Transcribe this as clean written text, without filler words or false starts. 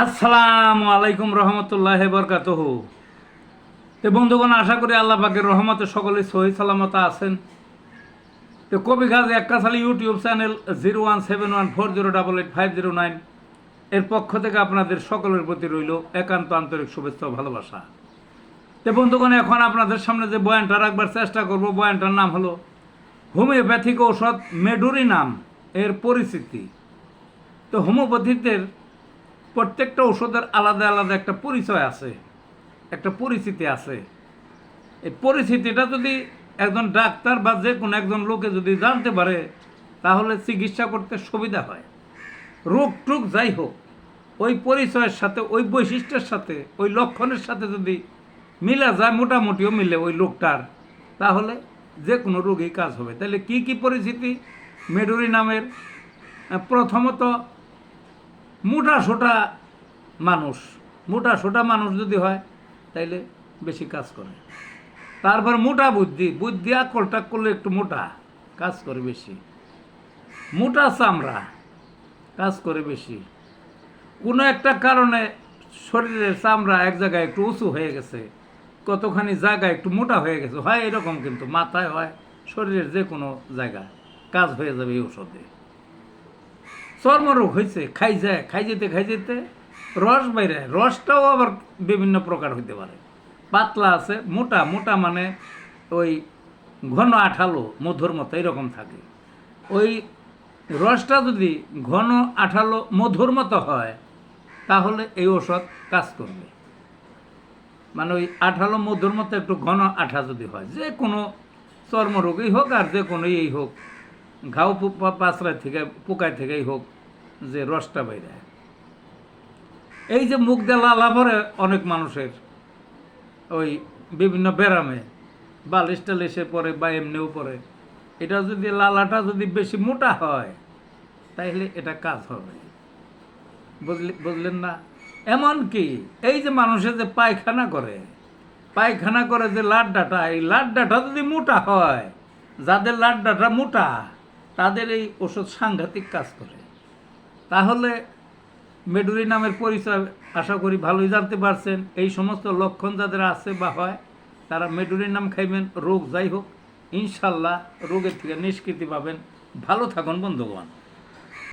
আসসালামু আলাইকুম রহমতুল্লাহ বরকাতুহু। তো বন্ধুগণ, আশা করি আল্লাহ পাকের রহমতে সকলে সহি সালামত আছেন। তো কবি গাজী এক্কাশালী ইউটিউব চ্যানেল 017140885009 এর পক্ষ থেকে আপনাদের সকলের প্রতি রইল একান্ত আন্তরিক শুভেচ্ছা ও ভালোবাসা। তো বন্ধুগণ, এখন আপনাদের সামনে যে বয়ানটা রাখবার চেষ্টা করব, বয়ানটার নাম হলো হোমিওপ্যাথিক ঔষধ মেডোরিনাম এর পরিচিতি। তো হোমিওপ্যাথিদের প্রত্যেকটা ওষুধের আলাদা আলাদা একটা পরিচয় আছে, একটা পরিচিতি আছে। এই পরিচিতিটা যদি একজন ডাক্তার বা যে কোনো একজন লোকে যদি জানতে পারে, তাহলে চিকিৎসা করতে সুবিধা হয়। রোগ টুক যাই হোক, ওই পরিচয়ের সাথে, ওই বৈশিষ্ট্যের সাথে, ওই লক্ষণের সাথে যদি মিলা যায়, মোটামুটিও মিলে ওই লোকটার, তাহলে যে কোনো রোগেই কাজ হবে। তাহলে কি কি পরিচিতি মেডোরিনামের? প্রথমত, মোটা সোটা মানুষ যদি হয় তাইলে বেশি কাজ করে। তারপর মোটা বুদ্ধি আকলটা করলে একটু মোটা কাজ করে বেশি। মোটা চামড়া কাজ করে বেশি। কোনো একটা কারণে শরীরের চামড়া এক জায়গায় একটু উঁচু হয়ে গেছে, কতখানি জায়গায় একটু মোটা হয়ে গেছে, হয় এরকম, কিন্তু মাথায় হয়, শরীরের যে কোনো জায়গা কাজ হয়ে যাবে এই ওষুধে। চর্মরোগ হয়েছে, খাই যেতে রস বাইরে, রসটাও আবার বিভিন্ন প্রকার হইতে পারে। পাতলা আছে, মোটা মানে ওই ঘন আঠালো মধুর মতো এরকম থাকে। ওই রসটা যদি ঘন আঠালো মধুর মতো হয়, তাহলে এই ওষুধ কাজ করবে। মানে ওই আঠালো মধুর মতো একটু ঘন আঠা যদি হয়, যে কোনো চর্মরোগই হোক আর যে কোনো এই হোক, ঘাও পাঁচড়ায় থেকে পোকায় থেকেই হোক, যে রসটা বাইরে। এই যে মুখ দিয়ে লালা পরে অনেক মানুষের, ওই বিভিন্ন ব্যারামে বালিশ টালিশে পরে বা এমনিও পরে, এটা যদি লালাটা যদি বেশি মোটা হয়, তাইলে এটা কাজ হবে। বুঝলেন না? এমনকি এই যে মানুষের যে পায়খানা করে যে লাড্ডাটা, এই লাড্ডাটা যদি মোটা হয়, যাদের লাড্ডাটা মোটা, তাদের এই ওষুধ সাংঘাতিক কাজ করে। তাহলে মেডোরিনামের পরিচয় আশা করি ভালোই জানতে পারছেন। এই সমস্ত লক্ষণ যাদের আছে বা হয়, তারা মেডোরিনাম খাইবেন, রোগ যাই হোক ইনশাল্লাহ রোগের থেকে নিষ্কৃতি পাবেন। ভালো থাকুন বন্ধুগণ।